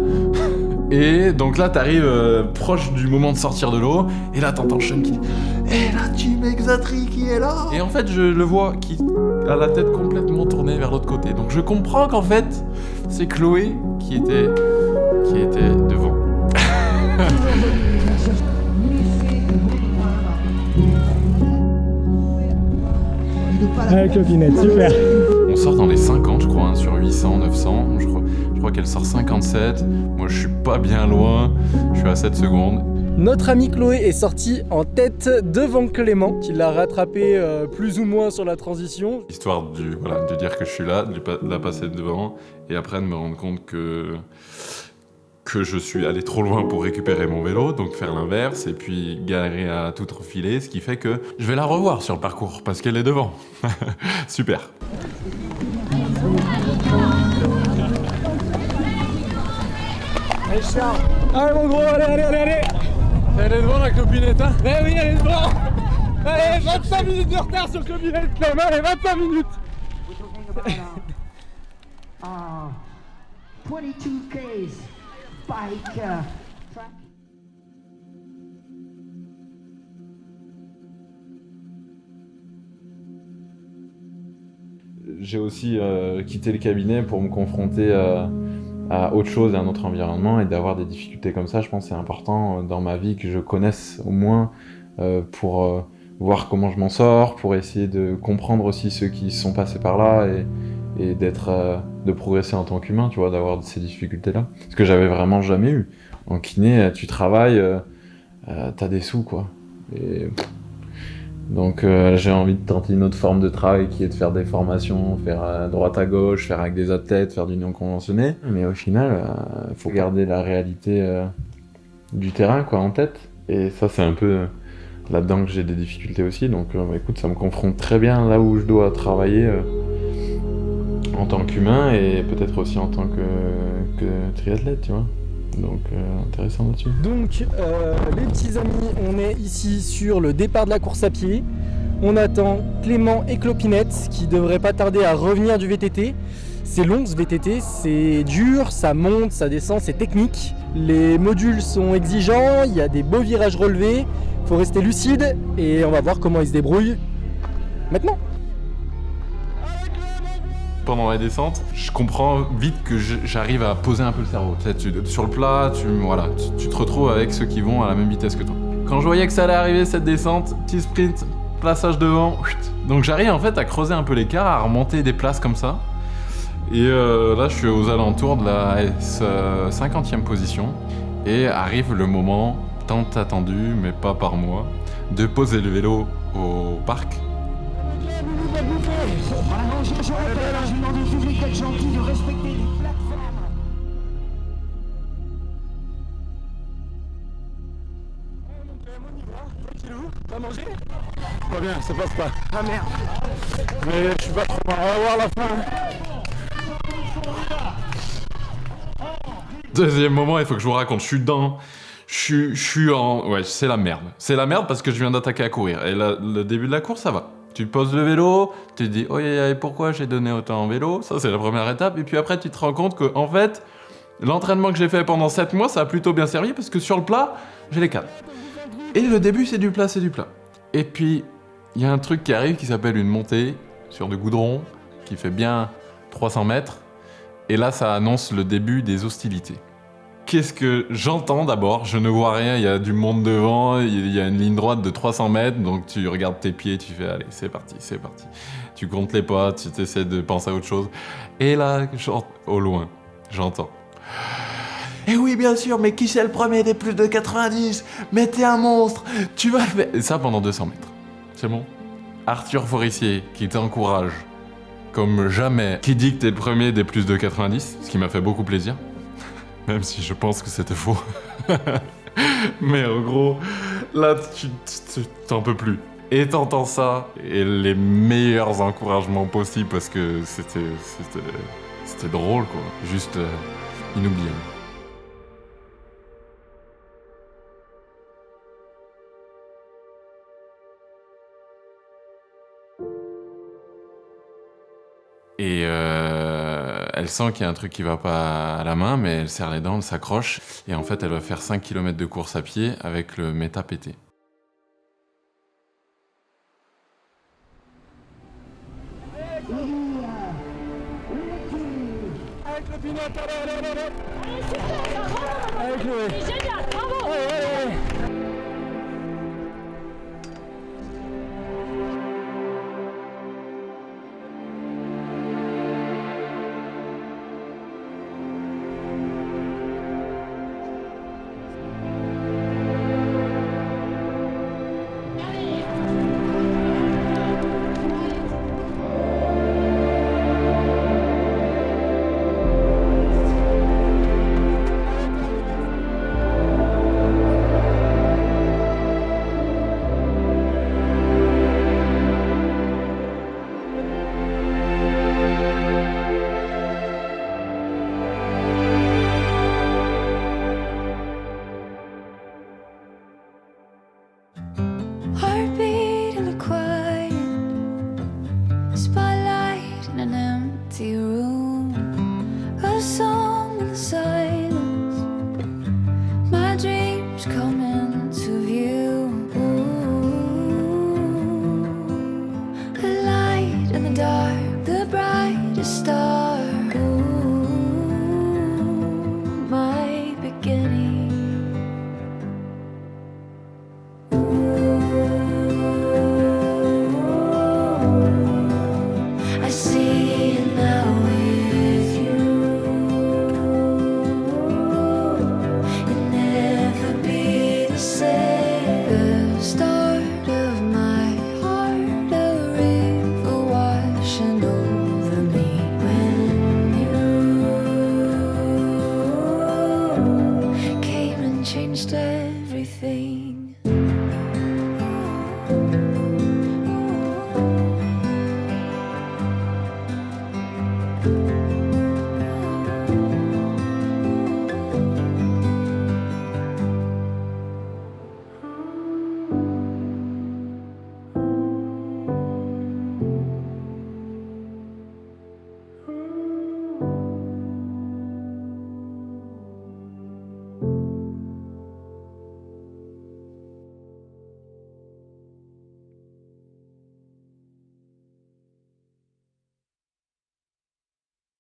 Et donc là t'arrives proche du moment de sortir de l'eau, et là t'entends Sean qui dit « Et la team Exatri qui est là !» Et en fait je le vois qui a la tête complètement tournée vers l'autre côté. Donc je comprends qu'en fait c'est Chloé qui était devant. Avec Clopinette, super. On sort dans les 50 je crois, hein, sur 800, 900, je crois qu'elle sort 57, moi je suis pas bien loin, je suis à 7 secondes. Notre amie Chloé est sortie en tête devant Clément, qui l'a rattrapé plus ou moins sur la transition. Histoire de dire que je suis là, de la passer devant, et après de me rendre compte que je suis allé trop loin pour récupérer mon vélo, donc faire l'inverse, et puis galérer à tout refiler, ce qui fait que je vais la revoir sur le parcours, parce qu'elle est devant. Super. Allez Charles, allez mon gros, allez. Elle est devant la Clopinette, hein. Eh oui, elle est devant. Allez, 25 minutes de retard sur Clopinette, quand même, allez, 25 minutes. 22 Ks bike track. J'ai aussi quitté le cabinet pour me confronter à autre chose, à un autre environnement, et d'avoir des difficultés comme ça, je pense que c'est important dans ma vie que je connaisse au moins pour voir comment je m'en sors, pour essayer de comprendre aussi ceux qui sont passés par là et de progresser en tant qu'humain, tu vois, d'avoir ces difficultés-là. Ce que j'avais vraiment jamais eu. En kiné, tu travailles, t'as des sous, quoi. Et donc j'ai envie de tenter une autre forme de travail qui est de faire des formations, faire à droite à gauche, faire avec des athlètes, faire du non conventionné. Mais au final, faut garder la réalité du terrain, quoi, en tête. Et ça, c'est un peu là-dedans que j'ai des difficultés aussi. Donc écoute, ça me confronte très bien là où je dois travailler en tant qu'humain et peut-être aussi en tant que triathlète, tu vois. Donc intéressant là-dessus. Donc les petits amis, on est ici sur le départ de la course à pied. On attend Clément et Clopinette qui devraient pas tarder à revenir du VTT. C'est long ce VTT, c'est dur, ça monte, ça descend, c'est technique. Les modules sont exigeants, il y a des beaux virages relevés, faut rester lucide et on va voir comment ils se débrouillent maintenant. Pendant la descente, je comprends vite que j'arrive à poser un peu le cerveau. Sur le plat, tu te retrouves avec ceux qui vont à la même vitesse que toi. Quand je voyais que ça allait arriver, cette descente, petit sprint, plaçage devant, donc j'arrive en fait à creuser un peu l'écart, à remonter des places comme ça. Et là, je suis aux alentours de la 50e position. Et arrive le moment tant attendu, mais pas par moi, de poser le vélo au parc. Je rappelle, je demande au public d'être gentil, de respecter les plateformes. T'as mangé? Pas bien, ça passe pas. Ah merde. Mais je suis pas trop mal, on va voir la fin. Deuxième moment, il faut que je vous raconte, je suis dedans. Je suis en... Ouais, c'est la merde. C'est la merde parce que je viens d'attaquer à courir. Et là, le début de la course, ça va. Tu poses le vélo, tu te dis « Oh, pourquoi j'ai donné autant en vélo ?» Ça, c'est la première étape. Et puis après, tu te rends compte que, en fait, l'entraînement que j'ai fait pendant 7 mois, ça a plutôt bien servi parce que sur le plat, j'ai les cannes. Et le début, c'est du plat, c'est du plat. Et puis, il y a un truc qui arrive qui s'appelle une montée sur du goudron qui fait bien 300 mètres. Et là, ça annonce le début des hostilités. Qu'est-ce que j'entends d'abord? Je ne vois rien, il y a du monde devant, il y a une ligne droite de 300 mètres, donc tu regardes tes pieds, tu fais allez, c'est parti, c'est parti. Tu comptes les pas, tu essaies de penser à autre chose. Et là, au loin, j'entends. Et oui, bien sûr, mais qui c'est le premier des plus de 90? Mais t'es un monstre, tu vas le faire. Et ça pendant 200 mètres. C'est bon? Arthur Forissier qui t'encourage comme jamais, qui dit que t'es le premier des plus de 90, ce qui m'a fait beaucoup plaisir, même si je pense que c'était faux. Mais en gros, là, tu t'en peux plus. Et t'entends ça, et les meilleurs encouragements possibles parce que c'était drôle, quoi. Juste inoubliable. Et elle sent qu'il y a un truc qui va pas à la main, mais elle serre les dents, elle s'accroche. Et en fait, elle va faire 5 km de course à pied avec le méta pété. Avec le pinot, allez. Avec Chloé. C'est génial, bravo. Allez. Heartbeat in the quiet, spotlight in an empty room, a song in the silence, my dreams come into view, a light in the dark.